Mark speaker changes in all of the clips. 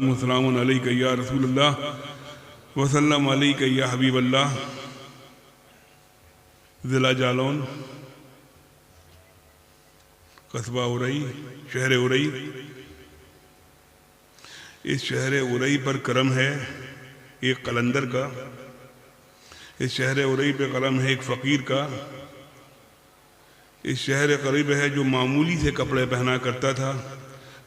Speaker 1: السلام علیک یا رسول اللہ وسلم علیک یا حبیب اللہ۔ ضلع جالون، قصبہ ارئی، شہر ارئی۔ اس شہر ارئی پر کرم ہے ایک قلندر کا، اس شہر ارئی پہ کرم ہے ایک فقیر کا۔ اس شہر قریب ہے جو معمولی سے کپڑے پہنا کرتا تھا،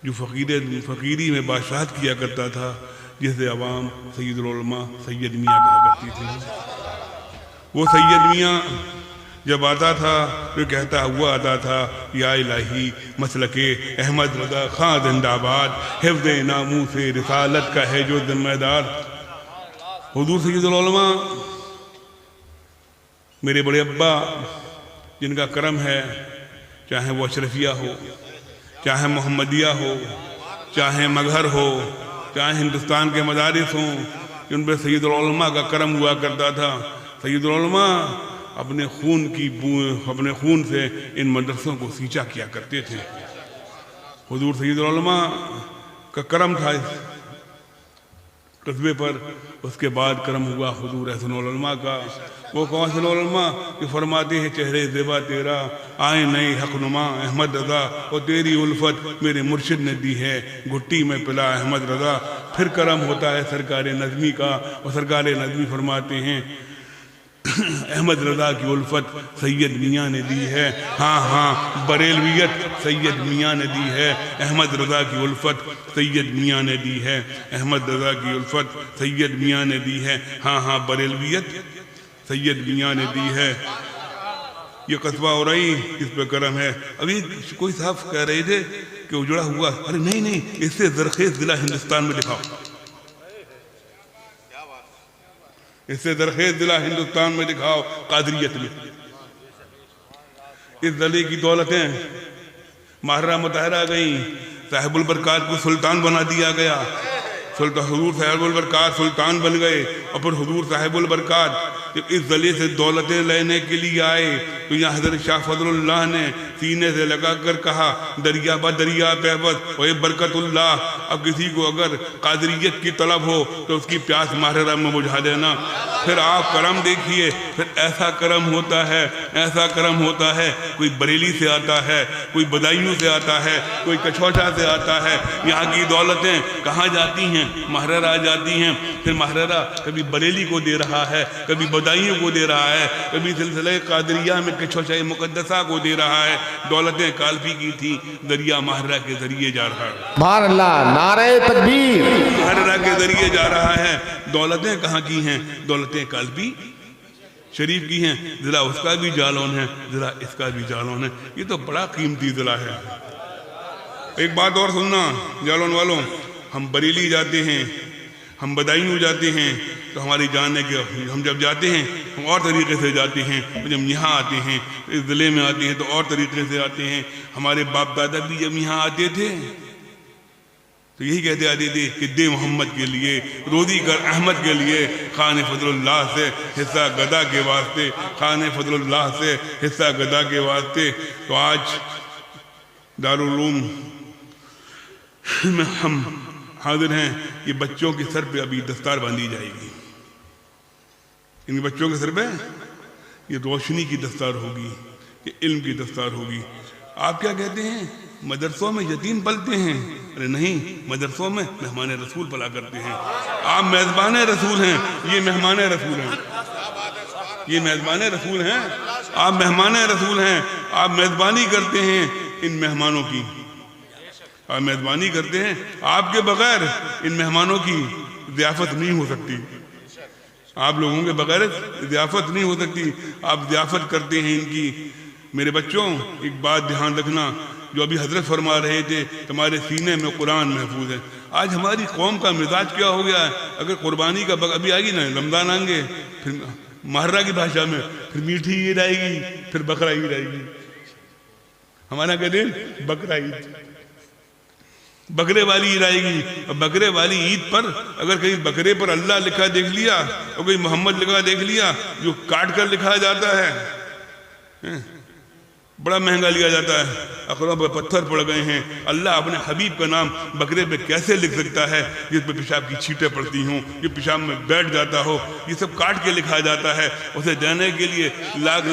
Speaker 1: جو فقیری میں بادشاہت کیا کرتا تھا، جسے عوام سید العلماء سید میاں کہا کرتی تھی۔ وہ سید میاں جب آتا تھا وہ کہتا ہوا آتا تھا، یا الہی مسلک احمد رضا خاں زندہ آباد، حفظ ناموس رسالت کا ہے جو ذمہ دار۔ حضور سید العلماء میرے بڑے ابا جن کا کرم ہے، چاہے وہ اشرفیہ ہو، چاہے محمدیہ ہو، چاہے مظہر ہو، چاہے ہندوستان کے مدارس ہوں، جن پہ سید العلماء کا کرم ہوا کرتا تھا۔ سید العلماء اپنے خون سے ان مدرسوں کو سینچا کیا کرتے تھے۔ حضور سید العلماء کا کرم تھا اس قصبے پر، اس کے بعد کرم ہوا حضور احسن العلماء کا۔ وہ احسن العلماء جو فرماتے ہیں، چہرے زیبا تیرا آئے نئی حق نما احمد رضا، اور تیری الفت میرے مرشد نے دی ہے گھٹی میں پلا احمد رضا۔ پھر کرم ہوتا ہے سرکار نظمی کا، اور سرکار نظمی فرماتے ہیں، احمد رضا کی الفت سید میاں نے دی ہے، ہاں ہاں بریلویت سید میاں نے دی ہے۔ احمد رضا کی الفت سید میاں نے دی ہے، احمد رضا کی الفت سید میاں نے دی ہے، ہاں ہاں بریلویت سید میاں نے دی ہے۔ یہ قصبہ ارئی اس پہ کرم ہے۔ ابھی کوئی صاحب کہہ رہے تھے کہ اجڑا ہوا، ارے نہیں، اس سے زرخیز ضلع ہندوستان میں دکھاؤ، اس سے زرخیز ضلع ہندوستان میں دکھاؤ، قادریت میں۔ اس ضلع کی دولتیں ماہرہ مطہرہ گئیں، صاحب البرکات کو سلطان بنا دیا گیا، حضور صاحب البرکات سلطان بن گئے۔ اور پھر حضور صاحب البرکات جب اس ضلع سے دولتیں لینے کے لیے آئے تو یہاں حضرت شاہ فضل اللہ نے سینے سے لگا کر کہا، دریا با دریا پیوست و برکت اللہ۔ اب کسی کو اگر قادریت کی طلب ہو تو اس کی پیاس ماہرہ میں بجھا دینا۔ پھر آپ کرم دیکھیے، پھر ایسا کرم ہوتا ہے، ایسا کرم ہوتا ہے، کوئی بریلی سے آتا ہے، کوئی بدایوں سے آتا ہے، کوئی کچھوٹا سے آتا ہے۔ یہاں کی دولتیں کہاں جاتی ہیں؟ ماہرہ جاتی ہیں۔ پھر ماہرہ کبھی بریلی کو دے رہا ہے، کبھی بدایوں کو دے رہا ہے، کبھی سلسلہ قادریہ میں کچھوٹا مقدسہ کو دے رہا ہے۔ دولتیں کالفی کی تھی، دریا ماہرہ کے ذریعے جا رہا ہے۔
Speaker 2: سبحان اللہ، نعرہ تکبیر۔
Speaker 1: ماہرہ کے ذریعے جا رہا ہے۔ دولتیں کہاں کی ہیں؟ دولتیں کالفی شریف کی ہیں۔ ضلع اس کا بھی جالون ہے، ضلع اس کا بھی جالون ہے۔ یہ تو بڑا قیمتی ضلع ہے۔ ایک بات اور سننا جالون والوں، ہم بریلی جاتے ہیں، ہم بدایوں جاتے ہیں تو ہماری جان ہے کہ ہم جب جاتے ہیں ہم اور طریقے سے جاتے ہیں، جب یہاں آتے ہیں اس ضلع میں آتے ہیں تو اور طریقے سے آتے ہیں۔ ہمارے باپ دادا بھی جب یہاں آتے تھے تو یہی کہتے آتے تھے کہ دے محمد کے لیے، روزی کر احمد کے لیے، خان فضل اللہ سے حصہ گدا کے واسطے، خان فضل اللہ سے حصہ گدا کے واسطے۔ تو آج دارالعلوم میں ہم حاضر ہیں، یہ بچوں کے سر پہ ابھی دستار باندھی جائے گی۔ ان بچوں کے سر پہ یہ روشنی کی دستار ہوگی، یہ علم کی دستار ہوگی۔ آپ کیا کہتے ہیں؟ مدرسوں میں یتیم پلتے ہیں؟ ارے نہیں، مدرسوں میں مہمان رسول پلا کرتے ہیں۔ آپ میزبان رسول ہیں، یہ مہمان رسول ہیں، یہ میزبان رسول ہیں، آپ مہمان رسول ہیں۔ آپ میزبانی کرتے ہیں ان مہمانوں کی، آپ میزبانی کرتے ہیں۔ آپ کے بغیر ان مہمانوں کی ضیافت نہیں ہو سکتی، آپ لوگوں کے بغیر ضیافت نہیں ہو سکتی، آپ ضیافت کرتے ہیں ان کی۔ میرے بچوں ایک بات دھیان رکھنا، جو ابھی حضرت فرما رہے تھے تمہارے سینے میں قرآن محفوظ ہے۔ آج ہماری قوم کا مزاج کیا ہو گیا ہے؟ اگر قربانی کا ابھی آئے گی نا رمضان آئیں گے، پھر ماہرہ کی بھاشا میں پھر میٹھی عید آئے گی، پھر بقرہ عید آئے گی۔ ہمارا کہتے ہیں بقرہ عید، بکرے والی عید آئے گی۔ اور بکرے والی عید پر اگر کہیں بکرے پر اللہ لکھا دیکھ لیا اور کہیں محمد لکھا دیکھ لیا، جو کاٹ کر لکھا جاتا ہے بڑا مہنگا لیا جاتا ہے، اخروں پہ پتھر پڑ گئے ہیں۔ اللہ اپنے حبیب کا نام بکرے پہ کیسے لکھ سکتا ہے جس پہ پیشاب کی چھینٹیں پڑتی ہوں، یہ پیشاب میں بیٹھ جاتا ہو، یہ سب کاٹ کے لکھا جاتا ہے۔ اسے دینے کے لیے لاکھ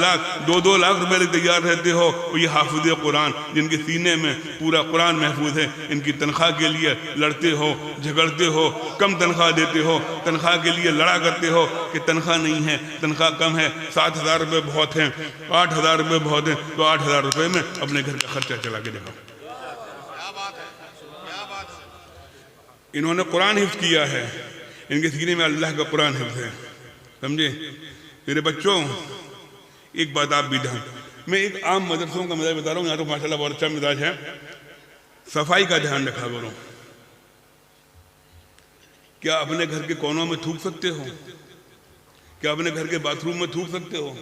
Speaker 1: 2 لاکھ روپے تیار رہتے ہو۔ یہ حافظ قرآن جن کے سینے میں پورا قرآن محفوظ ہے، ان کی تنخواہ کے لیے لڑتے ہو، جھگڑتے ہو، کم تنخواہ دیتے ہو، تنخواہ کے لیے لڑا کرتے ہو کہ تنخواہ نہیں ہے، تنخواہ کم ہے، 7,000 روپے بہت ہیں، 8,000 روپے بہت ہیں، تو 8,000 روپے میں اپنے گھر کا خرچہ چلا کے دکھاؤ۔ انہوں نے قرآن حفظ کیا ہے، ان کے سینے میں اللہ کا قرآن حفظ ہے، سمجھے؟ میرے بچوں ایک بات آپ بھی دھیان، میں ایک عام مدرسوں کا مزاج بتا رہا ہوں، یہاں تو ماشاءاللہ بہت اچھا مزاج ہے، صفائی کا دھیان رکھا کرو۔ کیا اپنے گھر کے کونوں میں تھوک سکتے ہو؟ کیا اپنے گھر کے باتھ روم میں تھوک سکتے ہو؟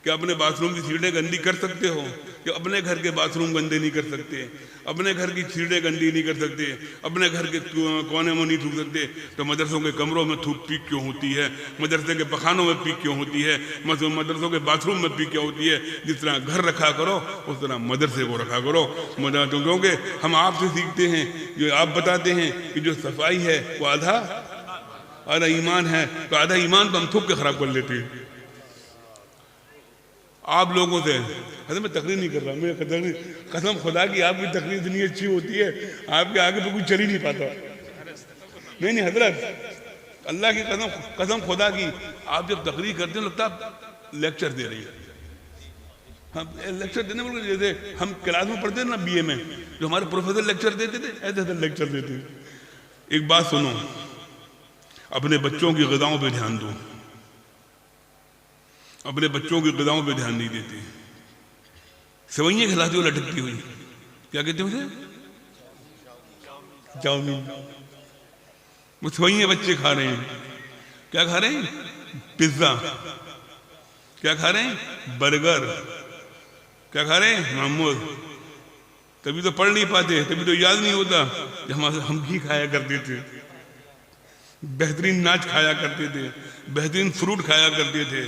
Speaker 1: کیا اپنے باتھ روم کی سیڑھیں گندی کر سکتے ہو؟ کہ اپنے گھر کے باتھ روم گندے نہیں کر سکتے، اپنے گھر کی سیڑھیں گندی نہیں کر سکتے، اپنے گھر کے کونے میں نہیں تھوک سکتے، تو مدرسوں کے کمروں میں تھوک پیک کیوں ہوتی ہے؟ مدرسے کے پخانوں میں پیک کیوں ہوتی ہے؟ مدرسوں کے باتھ روم میں پیک کیوں ہوتی ہے؟ جس طرح گھر رکھا کرو اس طرح مدرسے کو رکھا کرو، کیونکہ ہم آپ سے سیکھتے ہیں، جو آپ بتاتے ہیں کہ جو صفائی ہے وہ آدھا ایمان ہے، تو آدھا ایمان تو ہم تھوک کے خراب کر لیتے ہیں۔ آپ لوگوں سے حضرت میں تقریر نہیں کر رہا، میں قسم خدا کی آپ کی تقریر اتنی اچھی ہوتی ہے، آپ کے آگے پہ کوئی چل ہی نہیں پاتا۔ نہیں حضرت، اللہ کی قسم خدا کی، آپ جب تقریر کرتے ہیں لگتا آپ لیکچر دے رہی ہیں۔ ہم لیکچر دینے بولے جیسے ہم کلاس میں پڑھتے ہیں نا BA میں، جو ہمارے پروفیسر لیکچر دیتے تھے ایسے لیکچر دیتے ہیں۔ ایک بات سنو، اپنے بچوں کی غذاؤں پہ دھیان دو، اپنے بچوں کی غذاؤں پہ دھیان نہیں دیتے۔ سوئیاں کھلاتے ہو لٹکتی ہوئی، کیا کہتے ہیں اسے؟ چاؤمین۔ وہ سوئیاں بچے کھا رہے ہیں، کیا کھا رہے ہیں؟ پیزا۔ کیا کھا رہے ہیں؟ برگر۔ کیا کھا رہے ہیں؟ موموز۔ تبھی تو پڑھ نہیں پاتے، تبھی تو یاد نہیں ہوتا۔ جب ہم بھی کھایا کرتے تھے، بہترین ناچ کھایا کرتے تھے، بہترین فروٹ کھایا کرتے تھے،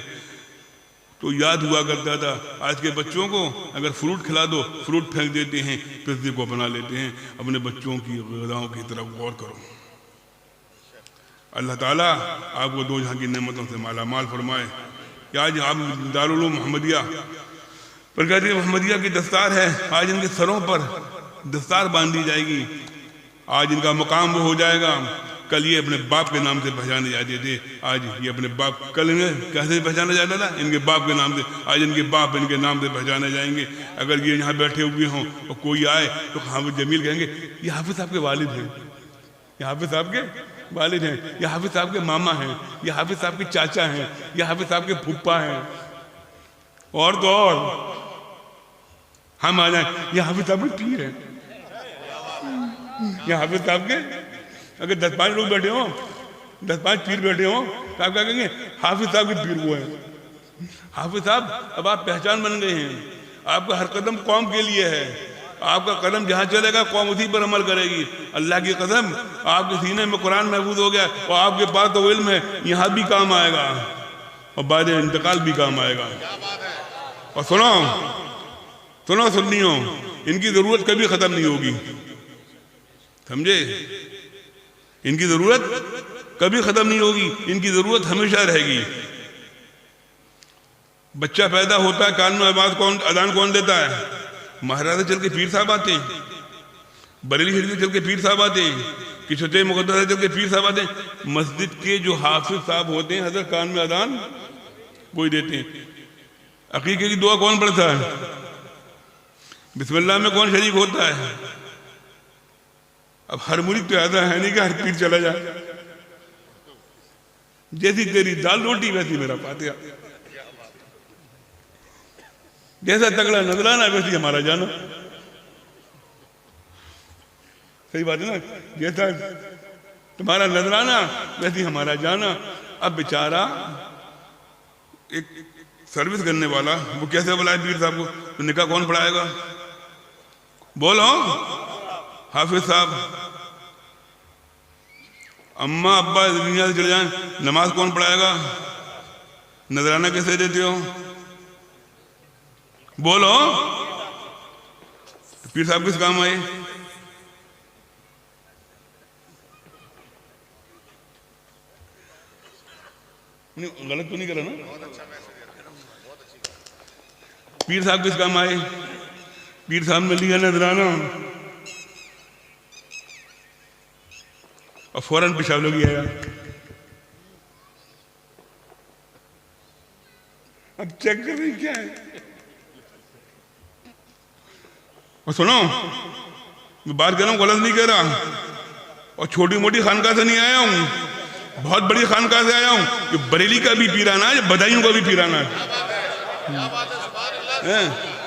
Speaker 1: تو یاد ہوا کرتا تھا۔ آج کے بچوں کو اگر فروٹ کھلا دو فروٹ پھینک دیتے ہیں، پیزے کو اپنا لیتے ہیں۔ اپنے بچوں کی غذاؤں کی طرف غور کرو۔ اللہ تعالیٰ آپ کو 2 جہاں کی نعمتوں سے مالا مال فرمائے۔ کہ آج آپ دارالعلوم محمدیہ پرگتی محمدیہ کی دستار ہے، آج ان کے سروں پر دستار باندھی جائے گی، آج ان کا مقام وہ ہو جائے گا۔ کل یہ اپنے باپ کے نام سے پہچانے جاتے تھے، آج یہ اپنے باپ، کل انہیں کیسے پہچانا جاتا تھا؟ ان کے باپ کے نام سے، آج ان کے باپ ان کے نام سے پہچانے جائیں گے۔ اگر یہ یہاں بیٹھے ہوئے ہوں اور کوئی آئے تو حافظ جمیل کہیں گے یہ حافظ صاحب کے والد ہیں، یہ حافظ صاحب کے والد ہیں، یہ حافظ صاحب کے ماما ہیں، یہ حافظ صاحب کے چاچا ہیں، یہ حافظ صاحب کے پھپھا ہیں، اور تو اور ہم آ جائیں یہ حافظ صاحب کے پیر ہیں، یہ حافظ صاحب کے، اگر 10-5 لوگ بیٹھے ہوں، 10-5 پیر بیٹھے ہوں تو آپ کیا کہیں گے؟ حافظ صاحب کے پیر وہ ہیں۔ حافظ صاحب اب آپ پہچان بن گئے ہیں، آپ کا ہر قدم قوم کے لیے ہے، آپ کا قدم جہاں چلے گا قوم اسی پر عمل کرے گی۔ اللہ کی قسم، آپ کے سینے میں قرآن محفوظ ہو گیا اور آپ کے پاس تو علم ہے، یہاں بھی کام آئے گا اور بعد انتقال بھی کام آئے گا۔ اور سنو سنیوں، ان کی ضرورت کبھی ختم نہیں ہوگی، سمجھے؟ ان کی ضرورت کبھی ختم نہیں ہوگی، ان کی ضرورت ہمیشہ رہے گی۔ بچہ پیدا ہوتا ہے، کان میں اذان کون دیتا ہے؟ مہاراجہ چل کے پیر صاحب آتے ہیں، بریلی شریف سے چل کے پیر صاحب آتے ہیں، کشتے مقدس سے چل کے پیر صاحب آتے ہیں۔ مسجد کے جو حافظ صاحب ہوتے ہیں حضرت کان میں اذان وہی دیتے ہیں۔ عقیقے کی دعا کون پڑھتا ہے؟ بسم اللہ میں کون شریک ہوتا ہے؟ اب ہر مرید تو ایسا ہے نہیں کہ ہر پیر چلا جائے، جیسی تیری دال روٹی ویسی میرا فاتحہ، جیسا تگڑا نذرانہ ویسی ہمارا جانا، صحیح بات ہے نا؟ جیسا تمہارا نذرانہ ویسی ہمارا جانا۔ اب بیچارہ ایک سروس کرنے والا وہ کیسے بلائے پیر صاحب کو؟ تو نکاح کون پڑھائے گا؟ بولو، حافظ صاحب۔ اماں ابا دنیا سے چلے جائیں، نماز کون پڑھائے گا؟ نذرانہ کیسے دیتے ہو؟ بولو پیر صاحب کس کام آئے؟ غلط تو نہیں کرا نا؟ پیر صاحب کس کام آئے؟ پیر صاحب نے لیا نذرانہ اور فوراً پیشاب لگی آیا. اب چیک کر رہی کیا ہے. اور سنو میں بات کر رہا ہوں غلط نہیں کہہ رہا, اور چھوٹی موٹی خانقاہ سے نہیں آیا ہوں, بہت بڑی خانقاہ سے آیا ہوں. یہ بریلی کا بھی پیرانا ہے, بدایوں کا بھی پیرانا ہے,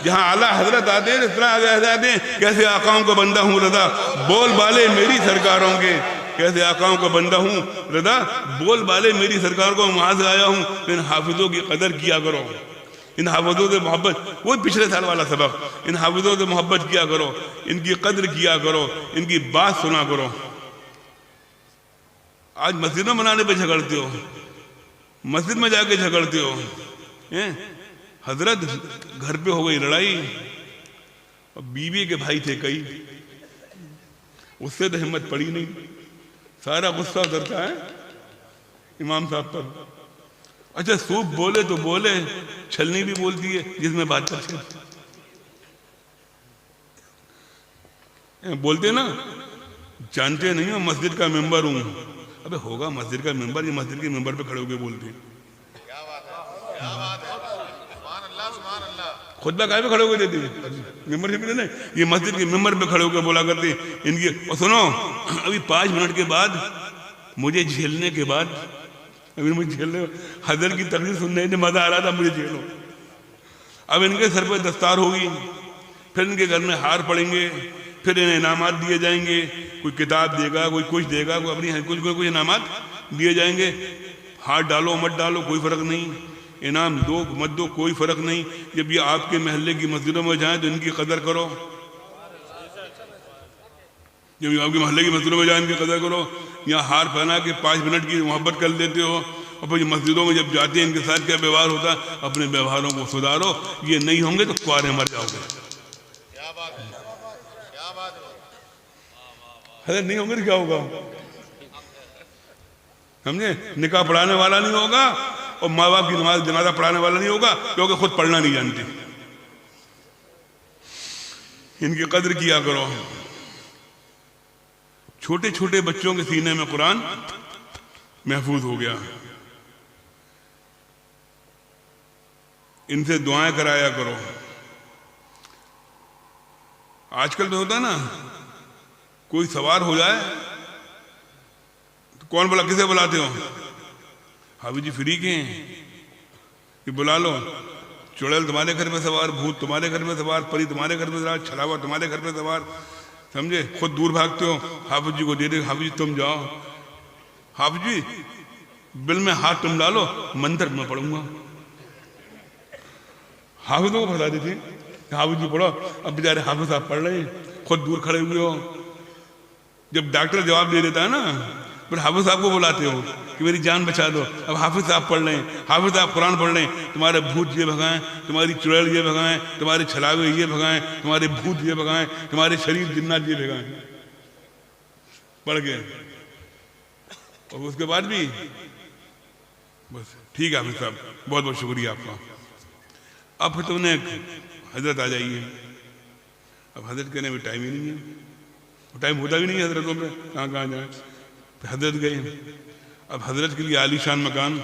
Speaker 1: جہاں اعلیٰ حضرت آتے ہیں اس طرح آتے ہیں کیسے آقاؤں کا بندہ ہوں رضا بول بالے میری سرکاروں کے, کیسے آقاؤں کا بندہ ہوں رضا بول بالے میری سرکار کو. وہاں سے آیا ہوں. ان حافظوں کی قدر کیا کرو, ان حافظوں سے محبت, وہ پچھلے سال والا سبق, ان حافظوں سے محبت کیا کرو, ان کی قدر کیا کرو, ان کی بات سنا کرو. آج مسجدوں بنانے پہ جھگڑتے ہو, مسجد میں جا کے جھگڑتے ہو. حضرت گھر پہ ہو گئی لڑائی, اور بیوی کے بھائی تھے کئی, اس سے تو ہمت پڑی نہیں, سارا غصہ اترتا ہے امام صاحب پر. اچھا سوپ بولے تو بولے, چھلنی بھی بولتی ہے جس میں بات کرتے بولتے نا, جانتے نہیں ہو مسجد کا ممبر ہوں. ابے ہوگا مسجد کا ممبر, یہ مسجد کے ممبر پہ کھڑے ہو کے بولتے ہیں. خطبہ کہاں پہ کھڑے ہو کے دیتے ہیں ممبر سے نہیں, یہ مسجد کے ممبر پہ کھڑے ہو کے بولا کرتے ہیں ان کی. اور سنو ابھی 5 منٹ کے بعد مجھے جھیلنے کے بعد, ابھی مجھے جھیلنے, حضرت کی تقریر سننے میں مزہ آ رہا تھا, مجھے جھیلو. اب ان کے سر پہ دستار ہوگی, پھر ان کے گھر میں ہار پڑیں گے, پھر انہیں انعامات دیے جائیں گے, کوئی کتاب دے گا, کوئی کچھ دے گا, کوئی اپنی کچھ انعامات دیے جائیں گے. ہاتھ ڈالو مت ڈالو کوئی فرق نہیں, انعام دو مت دو کوئی فرق نہیں. جب یہ آپ کے محلے کی مسجدوں میں جائیں تو ان کی قدر کرو, جب آپ کے محلے کی مسجدوں میں جائیں ان کی قدر کرو. یہاں ہار پہنا کے 5 منٹ کی محبت کر لیتے ہو, اور پھر مسجدوں میں جب جاتے ہیں ان کے ساتھ کیا ویوہار ہوتا ہے, اپنے ویوہاروں کو سدھارو. یہ نہیں ہوں گے تو کوارے مر جاؤ گے. حضرت نہیں ہوں گے تو کیا ہوگا, سمجھے؟ نکاح پڑھانے والا نہیں ہوگا, اور ماں باپ کی نماز جنازہ پڑھانے والا نہیں ہوگا, کیونکہ خود پڑھنا نہیں جانتے. ان کی قدر کیا کرو. چھوٹے چھوٹے بچوں کے سینے میں قرآن محفوظ ہو گیا, ان سے دعائیں کرایا کرو. آج کل تو ہوتا ہے نا, کوئی سوار ہو جائے تو کون بلا, کسے بلاتے ہو؟ حافظ جی فری کے ہیں, کہ بلا لو. چڑیل تمہارے گھر میں سوار, بھوت تمہارے گھر میں سوار, پری تمہارے گھر میں سوار, چھلاوا تمہارے گھر میں سوار, سمجھے؟ خود دور بھاگتے ہو, حافظ جی کو دے دے, حافظ جی تم جاؤ, حافظ جی بل میں ہاتھ تم ڈالو, منتر میں پڑھوں گا. حافظوں کو پھنسا دیتے ہیں, حافظ جی پڑھو. اب بیچارے حافظ صاحب پڑھ رہے ہیں, خود دور کھڑے ہوئے ہو. جب ڈاکٹر جواب دے دیتا ہے نا, پھر حافظ صاحب کو بلاتے ہو کہ میری جان بچا دو. اب حافظ صاحب پڑھ رہے ہیں, حافظ صاحب قرآن پڑھ رہے ہیں, تمہارے بھوت یہ بھگائیں, تمہاری چڑیل یہ بھگائیں, تمہارے چھلاوے یہ بھگائیں, تمہارے بھوت یہ بھگائیں, تمہارے شریر جنات یہ بھگائیں, پڑھ گئے. اور اس کے بعد بھی بس ٹھیک ہے حافظ صاحب, بہت بہت شکریہ آپ کا. اب پھر تم نے حضرت آ جائیے. اب حضرت کہنے میں ٹائم ہی نہیں ہے, ٹائم ہوتا بھی نہیں ہے حضرتوں میں, کہاں کہاں جائیں. حضرت گئے. اب حضرت کے لیے عالی شان مکان,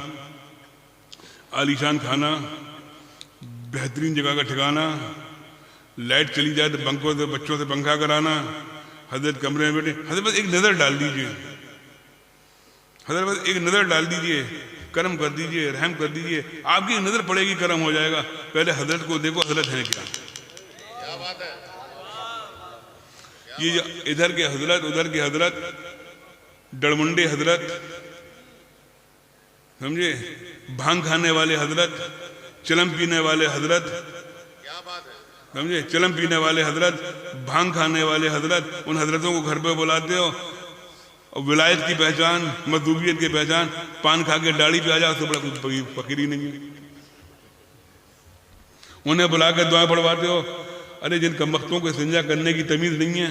Speaker 1: عالی شان کھانا, بہترین جگہ کا ٹھکانا, لائٹ چلی جائے تو بنکوں سے بچوں سے پنکھا کرانا. حضرت کمرے میں بیٹھے. حضرت بس ایک نظر ڈال دیجئے, حضرت بس ایک نظر ڈال دیجئے, کرم کر دیجئے, رحم کر دیجئے. آپ کی نظر پڑے گی کرم ہو جائے گا. پہلے حضرت کو دیکھو حضرت ہیں کیا. یہ ادھر کے حضرت, ادھر کے حضرت, ڈڑمنڈے حضرت, سمجھے, بھانگ کھانے والے حضرت, چلم پینے والے حضرت, سمجھے, چلم پینے والے حضرت, بھانگ کھانے والے حضرت, ان حضرتوں کو گھر پہ بلاتے ہو. اور ولایت کی پہچان, مذہوبیت کی پہچان, پان کھا کے داڑھی پہ آ جاؤ, تو بڑا کوئی فقیر ہی نہیں ہے. انہیں بلا کے دعائیں پڑھواتے ہو. ارے جن کمبختوں کو استنجا کرنے کی تمیز نہیں ہے,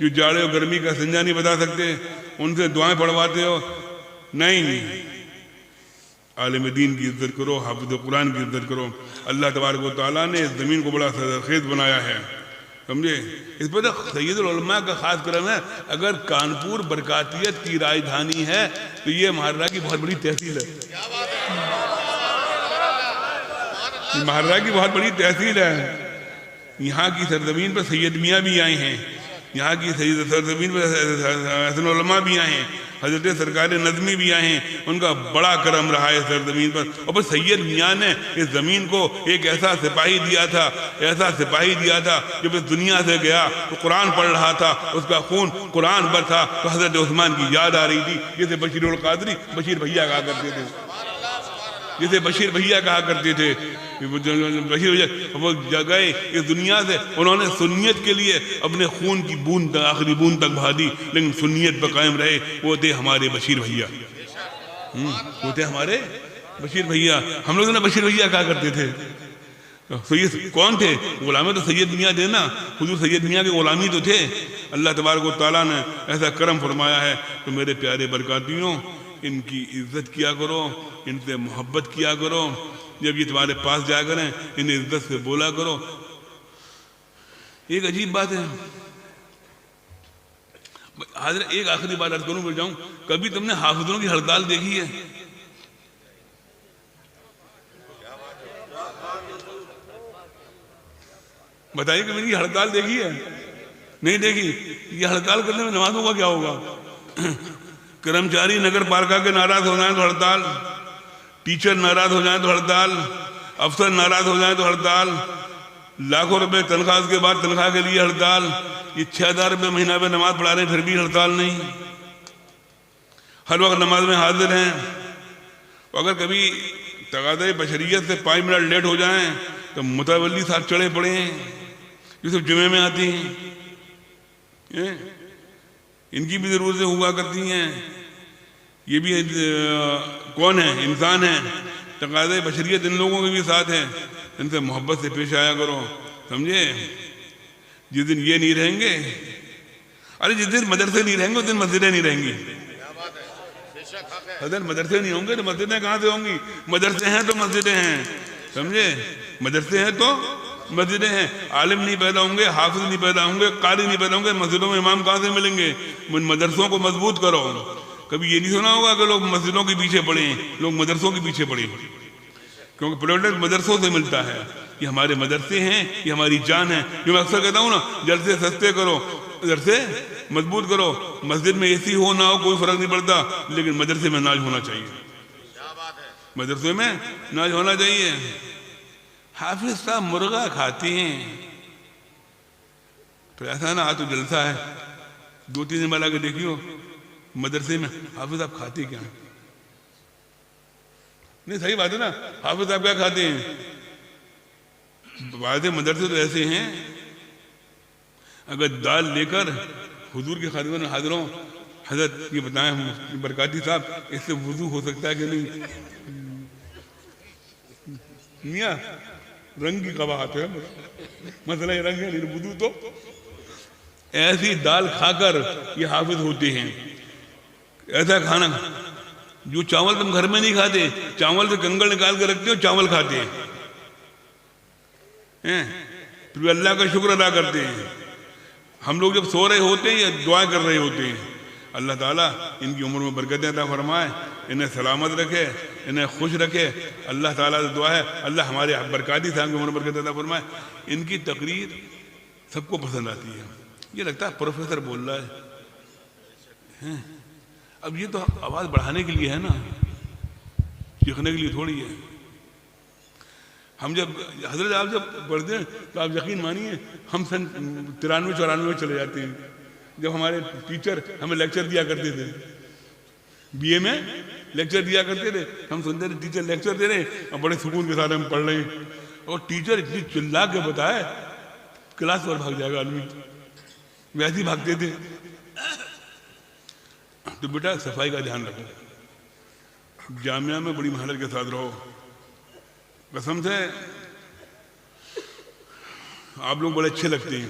Speaker 1: جو جاڑے اور گرمی کا استنجا نہیں بتا سکتے, ان سے دعائیں پڑھواتے ہو. نہیں, عالم دین کی عزت کرو, حافظ قرآن کی عزت کرو. اللہ تبارک و تعالیٰ نے اس زمین کو بڑا سرخیز بنایا ہے, سمجھے. اس پر سید العلماء کا خاص کرم ہے. اگر کانپور برکاتیت کی راجدھانی ہے تو یہ مہارا کی بہت بڑی تحصیل ہے. مہارا کی بہت بڑی تحصیل ہے. یہاں کی سرزمین پر سید میاں بھی آئے ہیں, یہاں کی سرزمین پر حسن علماء بھی آئے ہیں, حضرت سرکار نظمی بھی آئے ہیں. ان کا بڑا کرم رہا ہے سرزمین پر. اور پھر سید میاں نے اس زمین کو ایک ایسا سپاہی دیا تھا جب اس دنیا سے گیا تو قرآن پڑھ رہا تھا, اس کا خون قرآن پر تھا, تو حضرت عثمان کی یاد آ رہی تھی. جسے بشیر القادری بشیر بھیا کہا کرتے تھے, بشیر بھیا وہ گئے اس دنیا سے. انہوں نے سنیت کے لیے اپنے خون کی بوند آخری بوند تک بہا دی, لیکن سنیت پر قائم رہے. وہ تھے ہمارے بشیر بھیا, ہم لوگ نے بشیر بھیا کہا کرتے تھے. سید کون تھے؟ غلام تو سید میاں تھے نا, حضور سید میاں کے غلامی تو تھے. اللہ تبارک و تعالیٰ نے ایسا کرم فرمایا ہے. تو میرے پیارے برکاتیوں, ان کی عزت کیا کرو, ان سے محبت کیا کرو. جب یہ تمہارے پاس جایا کریں انہیں عزت سے بولا کرو. ایک عجیب بات ہے حضرت, ایک آخری بات عرض کروں, بول جاؤں, کبھی تم نے حافظوں کی ہڑتال دیکھی ہے؟ بتائیے کہ میں نے ہڑتال دیکھی ہے؟ نہیں دیکھی. یہ ہڑتال کرنے میں نمازوں کا کیا ہوگا؟ کرمچاری نگر پالکا کے ناراض ہو جائیں تو ہڑتال, ٹیچر ناراض ہو جائیں تو ہڑتال, افسر ناراض ہو جائیں تو ہڑتال, لاکھوں روپے تنخواہ کے بعد تنخواہ کے لیے ہڑتال. یہ 6,000 روپے مہینہ پہ نماز پڑھا رہے ہیں پھر بھی ہڑتال نہیں. ہر وقت نماز میں حاضر ہیں. اگر کبھی تقاضۂ بشریت سے 5 منٹ لیٹ ہو جائیں تو متولی صاحب چڑھے پڑے ہیں, جو صرف جمعے میں آتی ہیں. ان کی بھی ضرورتیں ہوا کرتی ہیں. یہ بھی کون ہے؟ انسان ہے. تقاضۂ بشریت ان لوگوں کے بھی ساتھ ہے. ان سے محبت سے پیش آیا کرو, سمجھے. جس دن یہ نہیں رہیں گے, ارے جس دن مدرسے نہیں رہیں گے اس دن مسجدیں نہیں رہیں گی. اگر مدرسے نہیں ہوں گے تو مسجدیں کہاں سے ہوں گی؟ مدرسے ہیں تو مسجدیں ہیں, سمجھے. مدرسے ہیں تو مسجدیں ہیں. عالم نہیں پیدا ہوں گے, حافظ نہیں پیدا ہوں گے, قاری نہیں پیدا ہوں گے, مسجدوں میں امام کہاں سے ملیں گے؟ مدرسوں کو مضبوط کرو. کبھی یہ نہیں سنا ہوگا کہ لوگ مسجدوں کے پیچھے پڑے ہیں, لوگ مدرسوں کے پیچھے پڑے ہیں, کیونکہ پروڈکٹ مدرسوں سے ملتا ہے. یہ ہمارے مدرسے ہیں, یہ ہماری جان ہے. جو میں اکثر کہتا ہوں نا, جلسے سستے کرو, جلسے مضبوط کرو. مسجد میں اے سی ہو نہ ہو کوئی فرق نہیں پڑتا, لیکن مدرسے میں ناج ہونا چاہیے. مدرسے میں ناج ہونا چاہیے. حافظ صاحب مرغا کھاتے ہیں تو ایسا نا, آج تو جلسہ ہے, 2-3 دن بلا کے دیکھیو مدرسے میں حافظ صاحب کھاتے کیا ہیں. نہیں صحیح بات ہے نا, حافظ صاحب کیا کھاتے ہیں؟ بات ہے مدرسے تو ایسے ہیں, اگر دال لے کر حضور کی خدمت میں حاضر ہوں, حضرت یہ بتائیں برکاتی صاحب اس سے وضو ہو سکتا ہے کہ نہیں؟ میاں رنگ کی قباحت ہے, مسئلہ یہ رنگ ہے نہیں وضو تو. ایسی دال کھا کر یہ حافظ ہوتے ہیں. ایسا کھانا جو چاول تم گھر میں نہیں کھاتے, چاول سے کنگل نکال کے رکھتے ہو, چاول کھاتے ہیں, پھر اللہ کا شکر ادا کرتے ہیں. ہم لوگ جب سو رہے ہوتے ہیں یا دعا کر رہے ہوتے ہیں, اللہ تعالیٰ ان کی عمر میں برکتیں عطا فرمائے, انہیں سلامت رکھے, انہیں خوش رکھے. اللہ تعالیٰ سے دعا ہے اللہ ہمارے برکاتی صاحب کی عمر میں برکت عطا فرمائے. ان کی تقریر سب کو پسند آتی ہے. یہ لگتا ہے پروفیسر بول رہا ہے. اب یہ تو آواز بڑھانے کے لیے ہے نا, چیخنے کے لیے تھوڑی ہے. ہم جب حضرت آپ جب پڑھتے ہیں تو آپ یقین مانیے ہم سن 93-94 میں چلے جاتے ہیں, جب ہمارے ٹیچر ہمیں لیکچر دیا کرتے تھے. بی اے میں لیکچر دیا کرتے تھے, ہم سنتے تھے ٹیچر لیکچر دے رہے ہیں اور بڑے سکون کے ساتھ ہم پڑھ رہے ہیں, اور ٹیچر اتنی چلا کے بتائے کلاس پر بھاگ جائے گا آدمی, ویسے ہی بھاگتے تھے. تو بیٹا صفائی کا دھیان رکھو, جامعہ میں بڑی محنت کے ساتھ رہو. قسم سے آپ لوگ بڑے اچھے لگتے ہیں،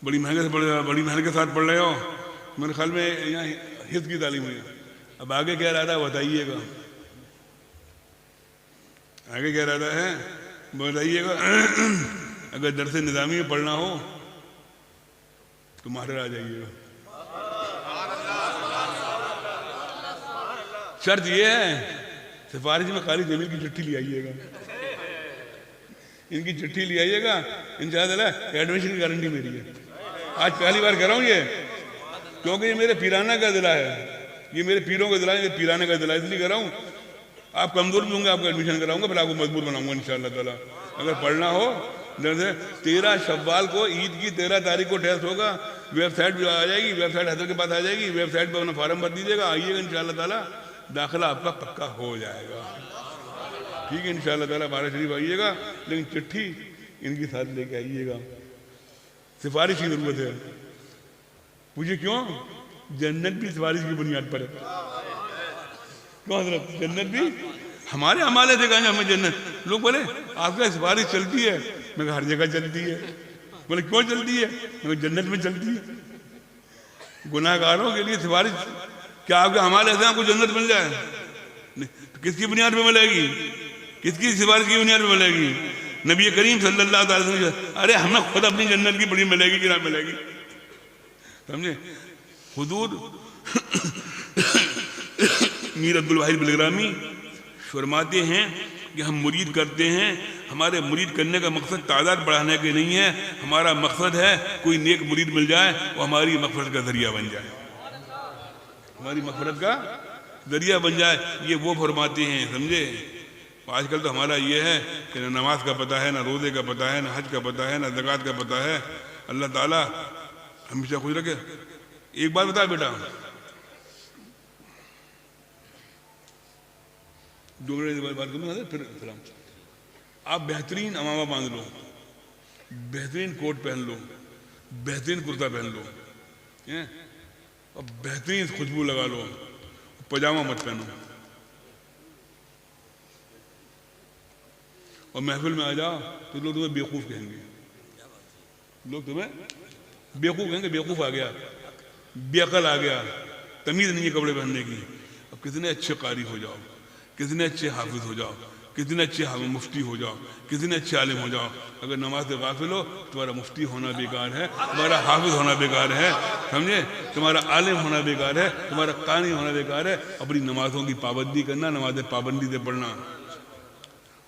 Speaker 1: بڑی محنت کے ساتھ پڑھ رہے ہو، میرے خیال میں یہاں حفظ کی تعلیم ہوئی. اب آگے کیا ارادہ بتائیے گا، آگے کیا ارادہ ہے بتائیے گا. اگر درس نظامی میں پڑھنا ہو تو ماہر آ جائیے گا. شرط یہ ہے سفارش میں خالد جمیل کی چٹھی لے آئیے گا، ان کی چٹھی لے آئیے گا، انشاءاللہ ایڈمیشن کی گارنٹی میری ہے. آج پہلی بار کہہ رہا ہوں یہ، کیونکہ یہ میرے پیرانہ کا ضلع ہے، یہ میرے پیروں کا ضلع ہے، یہ پیرانہ کا ضلع ہے، اس لیے کہہ رہا ہوں. آپ کمزور بھی ہوں گے، آپ کو ایڈمیشن کراؤں گا، پھر آپ کو مضبوط بناؤں گا انشاءاللہ تعالیٰ. اگر پڑھنا ہو 13 شوال کو عید کی 13 تاریخ کو ٹیسٹ ہوگا، ویب سائٹ بھی آ جائے گی، ویب سائٹ حضرت کے پاس آ جائے گی، ویب سائٹ پہ اپنا فارم بھر دیجیے گا، آئیے گا انشاءاللہ تعالیٰ، داخلہ آپ کا پکا ہو جائے گا. ٹھیک ہے انشاءاللہ تعالیٰ. بارہ شریف آئیے گا، لیکن چٹھی ان کے ساتھ لے کے آئیے گا. سفارش کی ضرورت ہے. پوچھے کیوں؟ جنت بھی سفارش کی بنیاد پر ہے. کیوں حضرت؟ جنت بھی ہمارے عمالے سے کہا ہمیں جنت. لوگ بولے آپ کا سفارش چلتی ہے، میں کہا ہر جگہ چلتی ہے. بولے کیوں چلتی ہے؟ میں کہا جنت میں چلتی ہے. گناہ گاروں کے لیے سفارش، کیا آپ کے عمالے سے آپ کو جنت مل جائے؟ کس کی بنیاد پہ ملے گی؟ کس کی سفارش کی بنیاد پہ ملے گی؟ نبی کریم صلی اللہ علیہ وسلم. ارے ہمیں خود اپنی جنت کی بڑی ملے گی کہ نہ ملے گی، سمجھے؟ حضور میر عبدالواحد بلگرامی فرماتے ہیں کہ ہم مرید کرتے ہیں، ہمارے مرید کرنے کا مقصد تعداد بڑھانے کے نہیں ہے، ہمارا مقصد ہے کوئی نیک مرید مل جائے وہ ہماری مغفرت کا ذریعہ بن جائے، ہماری مغفرت کا ذریعہ بن جائے. یہ وہ فرماتے ہیں، سمجھے؟ آج کل تو ہمارا یہ ہے کہ نہ نماز کا پتہ ہے، نہ روزے کا پتہ ہے، نہ حج کا پتہ ہے، نہ زکوٰۃ کا پتہ ہے. اللہ تعالیٰ ہمیشہ خوش رکھے. ایک بات بتا بیٹا، 2 منٹ بات کروں پھر سلام. آپ بہترین امامہ باندھ لو، بہترین کوٹ پہن لو، بہترین کرتا پہن لو، اور بہترین خوشبو لگا لو، پاجامہ مت پہنو، اور محفل میں آ جاؤ تو لوگ تمہیں بیوقوف کہیں گے. لوگ تمہیں بیوقوف کہیں گے، بیوقوف آ گیا، بے عقل آ گیا، تمیز نہیں ہے کپڑے پہننے کی. اب کتنے اچھے قاری ہو جاؤ، کتنے اچھے حافظ ہو جاؤ، کتنے اچھے مفتی ہو جاؤ، کتنے اچھے عالم ہو جاؤ، اگر نماز سے غافل ہو تمہارا مفتی ہونا بیکار ہے، تمہارا حافظ ہونا بیکار ہے، سمجھے؟ تمہارا عالم ہونا بیکار ہے، تمہارا قاری ہونا بیکار ہے. اپنی نمازوں کی پابندی کرنا، نمازیں پابندی سے پڑھنا.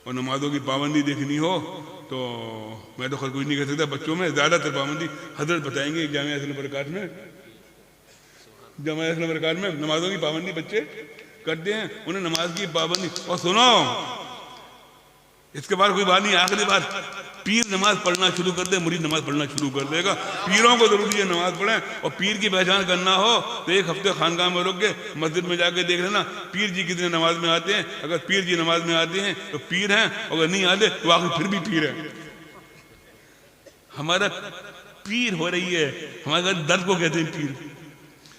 Speaker 1: اور نمازوں کی پابندی دیکھنی ہو تو میں تو خود کچھ نہیں کہہ سکتا، بچوں میں زیادہ تر پابندی حضرت بتائیں گے. جامعہ اسلام برکات میں، جامعہ اسلام برکات میں نمازوں کی پابندی بچے کرتے ہیں، انہیں نماز کی پابندی. اور سنو، اس کے بعد کوئی بات نہیں، آخری بات، پیر نماز پڑھنا شروع کر دے، مرید نماز پڑھنا شروع کر دے گا. پیروں کو ضروری ہے نماز پڑھیں، اور پیر کی پہچان کرنا ہو تو 1 ہفتے خانقاہ میں رک کے مسجد میں جا کے دیکھ لینا پیر جی کتنے نماز میں آتے ہیں. اگر پیر جی نماز میں آتے ہیں تو پیر ہیں، اگر نہیں آتے تو آخر پھر بھی پیر ہیں. ہمارا پیر ہو رہی ہے، ہمارے درد کو کہتے ہیں پیر.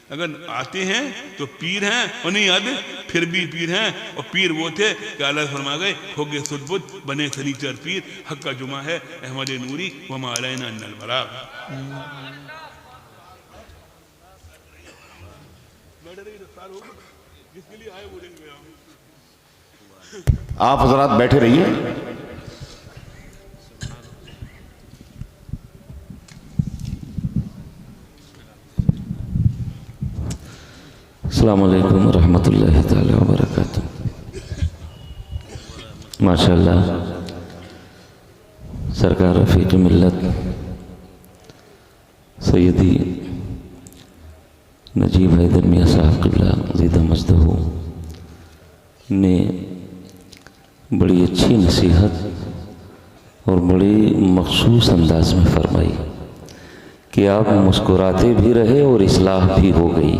Speaker 1: اگر آتے ہیں تو پیر ہیں، اور نہیں آتے پھر بھی پیر ہیں. اور پیر وہ تھے کہ اللہ فرما گئے ہو گئے سدبت بنے سنیچر پیر. حق کا جمعہ ہے احمد نوری وما علینا الا البلاغ.
Speaker 2: آپ حضرات بیٹھے رہیے.
Speaker 3: السلام علیکم ورحمۃ اللہ تعالی وبرکاتہ. ماشاءاللہ سرکار رفیق ملت سیدی نجیب حیدر میاں صاحب قبلہ زیدہ مجدہ نے بڑی اچھی نصیحت اور بڑی مخصوص انداز میں فرمائی کہ آپ مسکراتے بھی رہے اور اصلاح بھی ہو گئی.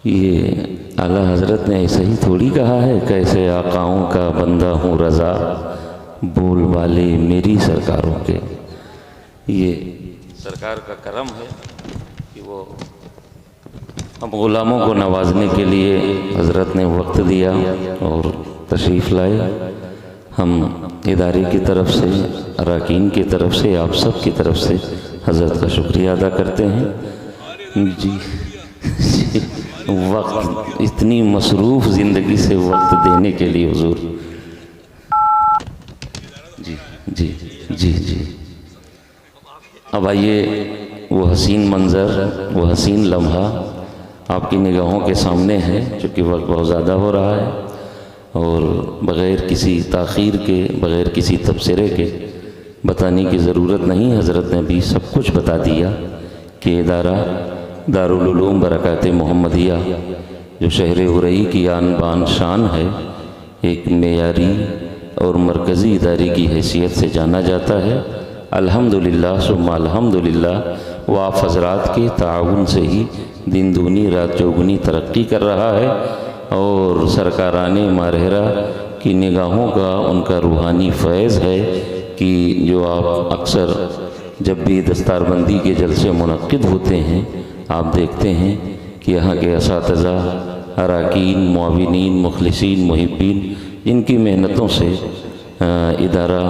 Speaker 3: یہ اعلیٰ حضرت نے ایسا ہی تھوڑی کہا ہے، کیسے آقاؤں کا بندہ ہوں رضا، بول والے میری سرکاروں کے. یہ سرکار کا کرم ہے کہ وہ ہم غلاموں کو نوازنے کے لیے حضرت نے وقت دیا اور تشریف لائے. ہم ادارے کی طرف سے، اراکین کی طرف سے، آپ سب کی طرف سے حضرت کا شکریہ ادا کرتے ہیں۔ جی وقت، اتنی مصروف زندگی سے وقت دینے کے لیے حضور۔ جی جی جی جی اب آئیے وہ حسین منظر، وہ حسین لمحہ آپ کی نگاہوں کے سامنے ہے، چونکہ وقت بہت زیادہ ہو رہا ہے، اور بغیر کسی تاخیر کے، بغیر کسی تبصرے کے بتانے کی ضرورت نہیں، حضرت نے بھی سب کچھ بتا دیا کہ ادارہ دارالعلوم برکات محمدیہ جو شہر ہرئی کی آن بان شان ہے، ایک معیاری اور مرکزی ادارے کی حیثیت سے جانا جاتا ہے۔ الحمدللہ ثم الحمدللہ، وہ آپ حضرات کے تعاون سے ہی دن دگنی رات چوگنی ترقی کر رہا ہے، اور سرکاران ماہرہ کی نگاہوں کا ان کا روحانی فیض ہے کہ جو آپ اکثر جب بھی دستار بندی کے جلسے منعقد ہوتے ہیں، آپ دیکھتے ہیں کہ یہاں کے اساتذہ، اراکین، معاونین، مخلصین، محبین، جن کی محنتوں سے ادارہ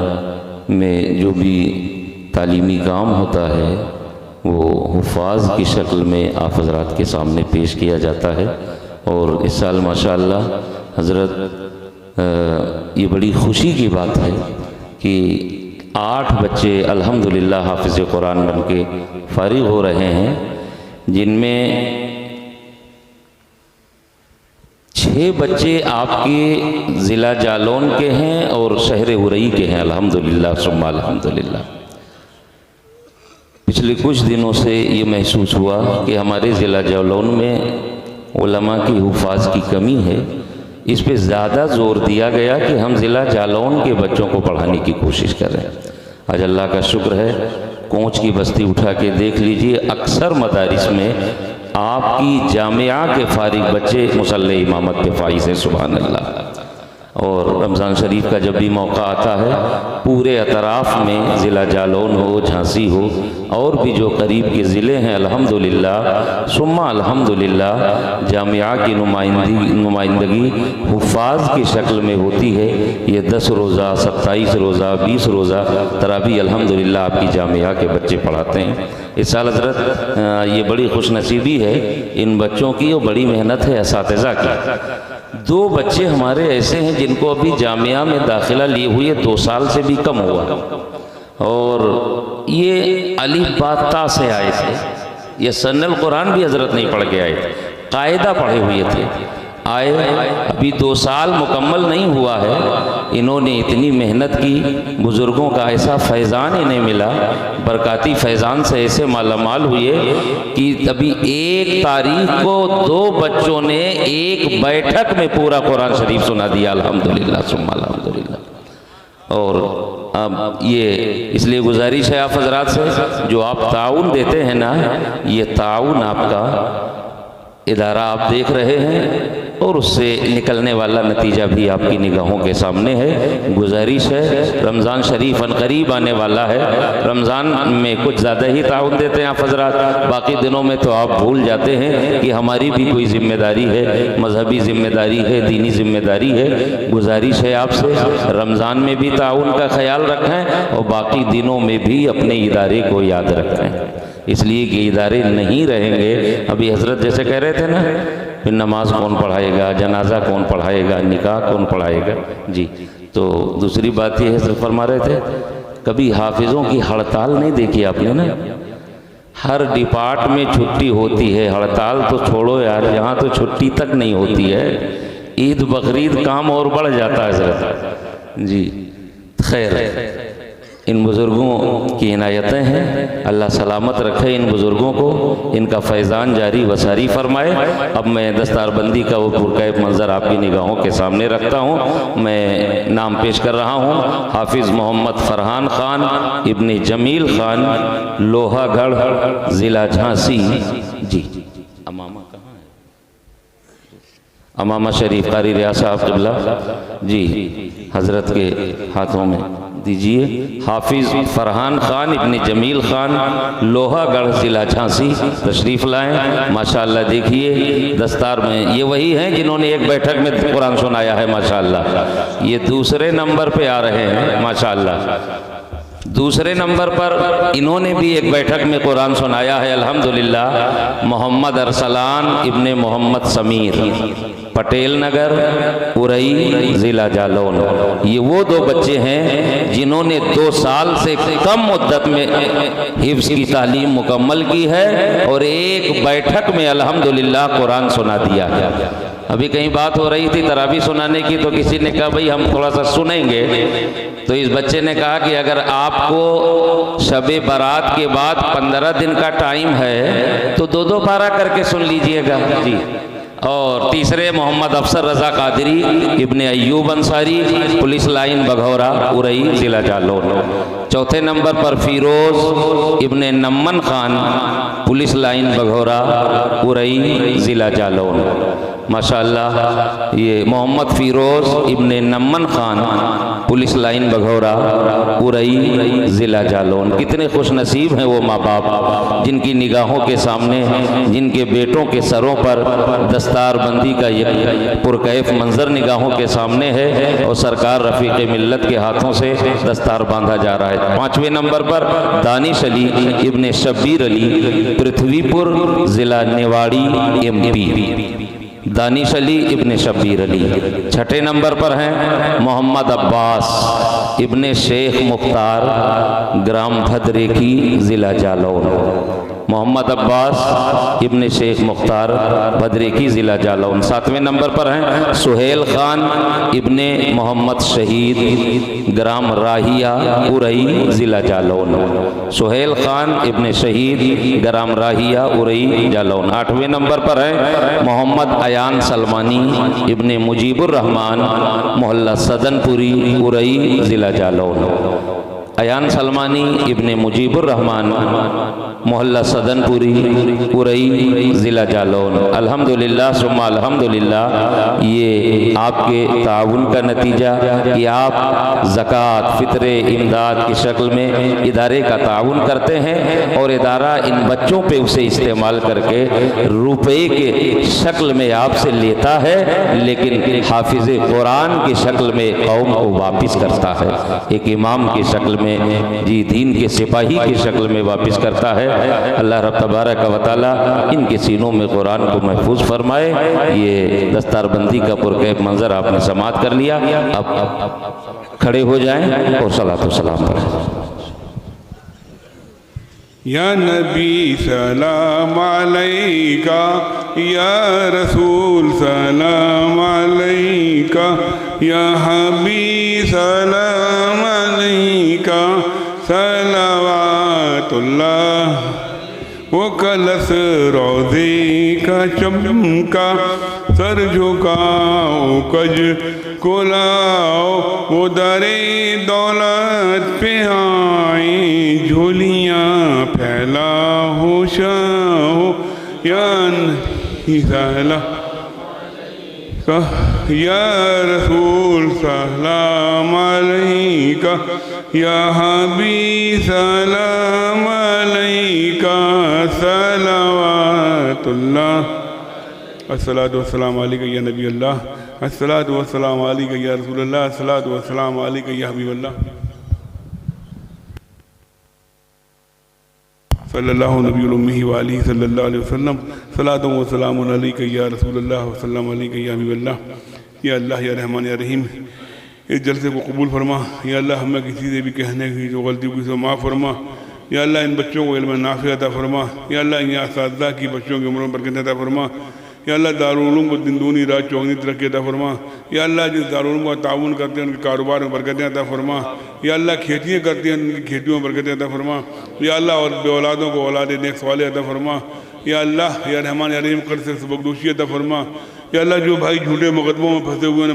Speaker 3: میں جو بھی تعلیمی کام ہوتا ہے وہ حفاظ کی شکل میں آپ حضرات کے سامنے پیش کیا جاتا ہے۔ اور اس سال ماشاءاللہ حضرت یہ بڑی خوشی کی بات ہے کہ 8 بچے الحمدللہ حافظ قرآن بن کے فارغ ہو رہے ہیں، جن میں 6 بچے آپ کے ضلع جالون کے ہیں اور شہر ہرئی کے ہیں، الحمدللہ ثم الحمدللہ۔ پچھلے کچھ دنوں سے یہ محسوس ہوا کہ ہمارے ضلع جالون میں علماء کی حفاظ کی کمی ہے، اس پہ زیادہ زور دیا گیا کہ ہم ضلع جالون کے بچوں کو پڑھانے کی کوشش کریں۔ آج اللہ کا شکر ہے، کونچ کی بستی اٹھا کے دیکھ لیجئے، اکثر مدارس میں آپ کی جامعہ کے فارغ بچے مصلی امامت پہ فائز ہیں، سبحان اللہ۔ اور رمضان شریف کا جب بھی موقع آتا ہے، پورے اطراف میں ضلع جالون ہو، جھانسی ہو، اور بھی جو قریب کے ضلع ہیں، الحمدللہ ثم الحمدللہ جامعہ کی نمائندگی حفاظ کی شکل میں ہوتی ہے۔ یہ 10 روزہ، 27 روزہ، 20 روزہ تراویح الحمدللہ آپ کی جامعہ کے بچے پڑھاتے ہیں۔ اس سال حضرت یہ بڑی خوش نصیبی ہے ان بچوں کی، اور بڑی محنت ہے اساتذہ کی۔ 2 بچے ہمارے ایسے ہیں جن کو ابھی جامعہ میں داخلہ لیے ہوئے 2 سال سے بھی کم ہوا، اور یہ الف با تا سے آئے تھے، یہ سن القرآن بھی حضرت نہیں پڑھ کے آئے تھے، قاعدہ پڑھے ہوئے تھے، آئے ابھی 2 سال مکمل نہیں ہوا ہے، انہوں نے اتنی محنت کی، بزرگوں کا ایسا فیضان انہیں ملا، برکاتی فیضان سے ایسے مالا مال ہوئے کہ ابھی 1 تاریخ کو 2 بچوں نے ایک بیٹھک میں پورا قرآن شریف سنا دیا، الحمدللہ ثم الحمدللہ۔ اور اب یہ اس لیے گزارش ہے آپ حضرات سے، جو آپ تعاون دیتے ہیں نا، یہ تعاون آپ کا ادارہ آپ دیکھ رہے ہیں، اور اس سے نکلنے والا نتیجہ بھی آپ کی نگاہوں کے سامنے ہے۔ گزارش ہے، رمضان شریف عنقریب آنے والا ہے، رمضان میں کچھ زیادہ ہی تعاون دیتے ہیں آپ حضرات، باقی دنوں میں تو آپ بھول جاتے ہیں کہ ہماری بھی کوئی ذمہ داری ہے، مذہبی ذمہ داری ہے، دینی ذمہ داری ہے۔ گزارش ہے آپ سے، رمضان میں بھی تعاون کا خیال رکھیں، اور باقی دنوں میں بھی اپنے ادارے کو یاد رکھیں، اس لیے کہ ادارے نہیں رہیں گے۔ ابھی حضرت جیسے کہہ رہے تھے نا، پھر نماز کون پڑھائے گا، جنازہ کون پڑھائے گا، نکاح کون پڑھائے گا۔ جی تو دوسری بات یہ ہے، فرما رہے تھے کبھی حافظوں کی ہڑتال نہیں دیکھی آپ نے نا، ہر ڈپارٹ میں چھٹی ہوتی ہے، ہڑتال تو چھوڑو یار، یہاں تو چھٹی تک نہیں ہوتی ہے، عید بقرعید کام اور بڑھ جاتا ہے حضرت۔ جی خیر، ان بزرگوں کی عنایتیں ہیں، اللہ سلامت رکھے ان بزرگوں کو، ان کا فیضان جاری و ساری فرمائے۔ اب میں دستار بندی کا وہ پرکیف منظر آپ کی نگاہوں کے سامنے رکھتا ہوں۔ میں نام پیش کر رہا ہوں، حافظ محمد فرحان خان ابن جمیل خان، لوہا گڑھ، ضلع جھانسی۔ جی امامہ کہاں ہے؟ امامہ شریف قاری ریاض صاحب قبلہ، جی حضرت کے ہاتھوں میں دیجئے حافظ فرحان خان ابن جمیل خان لوہا گڑھ ضلع جھانسی تشریف لائیں ماشاءاللہ دیکھیے دستار میں یہ وہی ہیں جنہوں نے ایک بیٹھک میں قرآن سنایا ہے ماشاءاللہ یہ دوسرے نمبر پہ آ رہے ہیں ماشاءاللہ دوسرے نمبر پر انہوں نے بھی ایک بیٹھک میں قرآن سنایا ہے الحمدللہ محمد ارسلان ابن محمد سمیر پٹیل نگر ارئی ضلع جالون یہ وہ دو بچے ہیں جنہوں نے 2 سال سے کم مدت میں حفظ کی تعلیم مکمل کی ہے اور ایک بیٹھک میں الحمدللہ قرآن سنا دیا ہے ابھی کہیں بات ہو رہی تھی تراویح سنانے کی تو کسی نے کہا بھئی ہم تھوڑا سا سنیں گے تو اس بچے نے کہا کہ اگر آپ کو شب برات کے بعد 15 دن کا ٹائم ہے تو 2 پارہ کر کے سن لیجئے گا جی اور تیسرے محمد افسر رضا قادری ابن ایوب انصاری پولیس لائن بگھورا ارئی ضلع جالون چوتھے نمبر پر فیروز ابن نمن خان پولیس لائن بگھورا ارئی ضلع جالون ماشاءاللہ یہ محمد فیروز ابن نمن خان پولیس لائن بگھورا ارئی ضلع جالون کتنے خوش نصیب ہیں وہ ماں باپ جن کی نگاہوں کے سامنے جن کے بیٹوں کے سروں پر دستار بندی کا یہ پرکیف منظر نگاہوں کے سامنے ہے اور سرکار رفیق ملت کے ہاتھوں سے دستار باندھا جا رہا ہے 5ویں نمبر پر دانش علی ابن شبیر علی پرتھوی پور ضلع نیواڑی MP دانش علی ابن شبیر علی 6 نمبر پر ہیں محمد عباس ابن شیخ مختار گرام بھدریکی ضلع جالون محمد عباس ابن شیخ مختار بھدریکی ضلع جالون 7ویں نمبر پر ہیں سہیل خان ابن محمد شہید گرام راہیہ ارئی ضلع جالون سہیل خان ابن شہید گرام راہیہ ارئی جالون 8ویں نمبر پر ہیں محمد ایان سلمانی ابن مجیب الرحمن محلہ صدن پوری ارئی ضلع جالون ایان سلمانی ابن مجیب الرحمن محلہ صدن پوری ارئی ضلع جالون الحمدللہ ثم الحمدللہ یہ آپ کے تعاون کا نتیجہ کہ آپ زکوٰۃ فطر امداد کی شکل میں ادارے کا تعاون کرتے ہیں اور ادارہ ان بچوں پہ اسے استعمال کر کے روپے کے شکل میں آپ سے لیتا ہے لیکن حافظ قرآن کی شکل میں قوم کو واپس کرتا ہے ایک امام کی شکل میں جی دین کے سپاہی کی شکل میں واپس کرتا ہے اللہ رب تبارک و تعالی ان کے سینوں میں قرآن کو محفوظ فرمائے یہ دستار بندی کا پرکیف منظر آپ نے سماعت کر لیا اب کھڑے ہو جائیں اور صلاۃ و سلام پڑھیں
Speaker 1: یا نبی سلام علیکہ یا رسول سلام علیکہ یا حبیب سلام علیکہ صلوات اللہ وہ کلس روزے کا چمکا سر جھکاؤ کج کلاؤ وہ در دولت پہ آئیں جھولیاں پھیلا ہو شاہو یا یا رسول سلام علیکہ یا حبیب سلام علیکہ صلوات اللہ الصلاۃ والسلام علیکہ یا نبی اللہ الصلاۃ والسلام علیکہ یا رسول اللہ الصلاۃ والسلام علیکہ یا حبیب اللہ صلی اللہ نبی الامہ وآلہ صلی اللہ علیہ وسلم صلاۃ والسلام علیکہ یا رسول اللہ وسلم علیکہ یا حبیب اللہ یا اللہ یا رحمان یا رحیم اس جلسے کو قبول فرما یا اللہ ہمیں کسی سے بھی کہنے کی جو غلطی کو معاف فرما یا اللہ ان بچوں کو علم نافع عطا فرما یا اللہ ان اساتذہ کی بچوں کی عمروں میں برکت عطا فرما یا اللہ دارالعلوم کو دن دونی رات چوگنی ترقی عطا فرما یا اللہ جس دارالعلوم کو تعاون کرتے ہیں ان کے کاروبار میں برکتیں عطا فرما یا اللہ کھیتیاں کرتے ہیں ان کی کھیتیوں میں برکتیں عطا فرما یا اللہ اور بے اولادوں کو اولاد نیک صالح عطا فرما یا اللہ یا رحمان یا رحیم قرض سے سبکدوشی عطا فرما یا اللہ جو بھائی جھوٹے مقدموں میں پھنسے ہوئے ہیں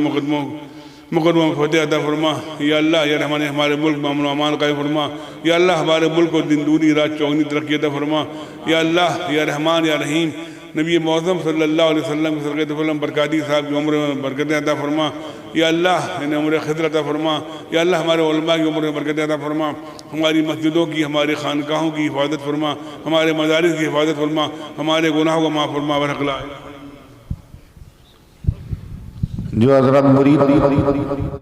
Speaker 1: مقدموں میں فتح عطا فرما یا اللہ یا رحمان ہمارے ملک میں امن و امان قائم فرما یا اللہ ہمارے ملک کو دن دونی رات چوگنی ترقی عطا فرما یا اللہ یا رحمان یا رحیم نبی معظم صلی اللہ علیہ وسلم کے صدقہ برکاتی صاحب کی عمر میں برکتیں عطا فرما یا اللہ انہیں عمر خضر عطا فرما، یا اللہ ہمارے علماء کی عمر میں برکت عطا فرما، ہماری مسجدوں کی، ہماری خانقاہوں کی حفاظت فرما، ہمارے مدارس کی حفاظت فرما، ہمارے گناہوں کو معاف فرما ورحق لا
Speaker 2: جو حضرات مرید